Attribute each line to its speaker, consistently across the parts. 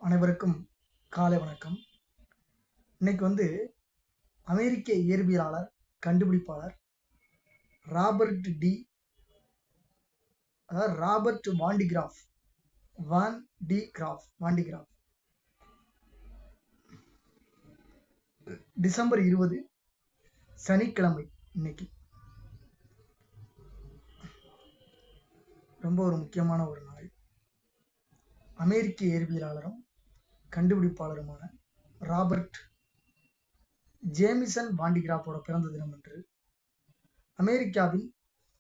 Speaker 1: அனைவருக்கும் காலை வணக்கம். இன்னைக்கு அமெரிக்க இயற்பியலாளர் கண்டுபிடிப்பாளர் ராபர்ட் டி அதாவது ராபர்ட் வாண்டிகிராஃப் டிசம்பர் 20 சனிக்கிழமை. இன்னைக்கு ரொம்ப ஒரு முக்கியமான ஒரு நாள். அமெரிக்க இயற்பியலாளரும் கண்டுபிடிப்பாளருமான ராபர்ட் ஜேமிசன் வாண்டிகிராஃபோட பிறந்த தினம் என்று அமெரிக்காவின்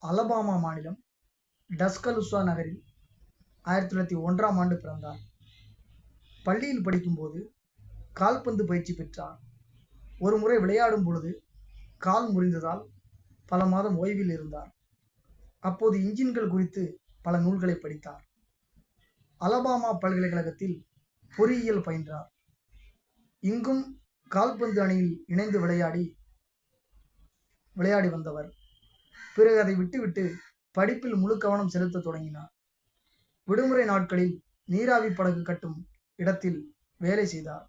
Speaker 1: அலபாமா மாநிலம் டஸ்கலுசா நகரில் 1901 பிறந்தார். பள்ளியில் படிக்கும்போது கால்பந்து பயிற்சி பெற்றார். ஒரு முறை விளையாடும் பொழுது கால் முறிந்ததால் பல மாதம் ஓய்வில் இருந்தார். அப்போது இன்ஜின்கள் குறித்து பல நூல்களை படித்தார். அலபாமா பல்கலைக்கழகத்தில் பொறியியல் பயின்றார். இங்கும் கால்பந்து அணியில் இணைந்து விளையாடி வந்தவர். பிறகு அதை விட்டுவிட்டு படிப்பில் முழு கவனம் செலுத்த தொடங்கினார். விடுமுறை நாட்களில் நீராவி படகு கட்டும் இடத்தில் வேலை செய்தார்.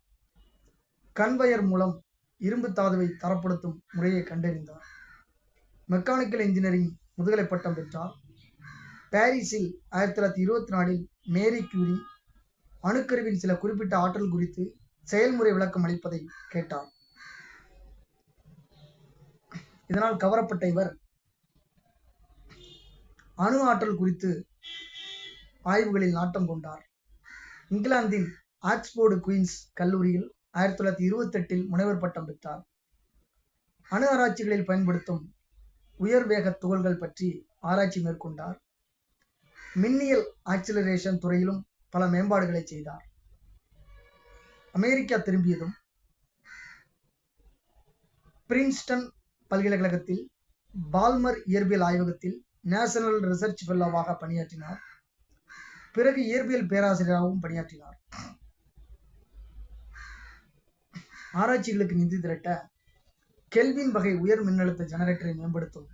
Speaker 1: கன்வயர் மூலம் இரும்பு தாதுவை தரப்படுத்தும் முறையை கண்டறிந்தார். மெக்கானிக்கல் இன்ஜினியரிங் முதுகலை பட்டம் பெற்றார். பாரிஸில் 1924 மேரி கியூரி அணுக்கருவின் சில குறிப்பிட்ட ஆற்றல் குறித்து செயல்முறை விளக்கம் அளிப்பதை கேட்டார். இதனால் கவரப்பட்ட இவர் அணு ஆற்றல் குறித்து ஆய்வுகளில் நாட்டம் கொண்டார். இங்கிலாந்தின் ஆக்ஸ்போர்டு குயின்ஸ் கல்லூரியில் 1928 முனைவர் பட்டம் பெற்றார். அணு ஆராய்ச்சிகளில் பயன்படுத்தும் உயர் வேக துகள்கள் பற்றி ஆராய்ச்சி மேற்கொண்டார். மின்னியல் ஆக்சிலரேஷன் துறையிலும் பல மேம்பாடுகளை செய்தார். அமெரிக்கா திரும்பியதும் பிரின்ஸ்டன் பல்கலைக்கழகத்தில் பால்மர் இயற்பியல் ஆய்வகத்தில் நேஷனல் ரிசர்ச் ஃபெல்லோவாக பணியாற்றினார். பிறகு இயற்பியல் பேராசிரியராகவும் பணியாற்றினார். ஆராய்ச்சிகளுக்கு நிதி திரட்ட கெல்வின் வகை உயர் மின்னழுத்த ஜெனரேட்டரை மேம்படுத்தும்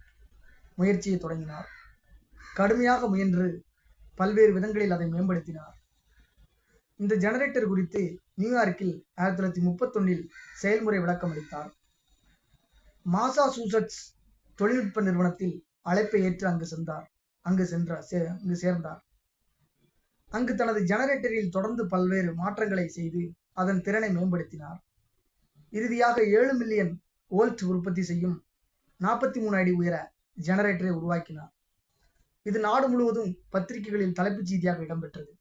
Speaker 1: முயற்சியை தொடங்கினார். கடுமையாக முயன்று பல்வேறு விதங்களில் அதை மேம்படுத்தினார். இந்த ஜெனரேட்டர் குறித்து நியூயார்க்கில் 1931 செயல்முறை விளக்கம் அளித்தார். மாசாசூசெட்ஸ் தொழில்நுட்ப நிறுவனத்தில் அழைப்பை ஏற்று அங்கு சேர்ந்தார். அங்கு தனது ஜெனரேட்டரில் தொடர்ந்து பல்வேறு மாற்றங்களை செய்து அதன் திறனை மேம்படுத்தினார். இறுதியாக 7 மில்லியன் வோல்ட் உற்பத்தி செய்யும் 43 அடி உயர ஜெனரேட்டரை உருவாக்கினார். இது நாடு முழுவதும் பத்திரிகைகளில் தலைப்புச் செய்தியாக இடம்பெற்றது.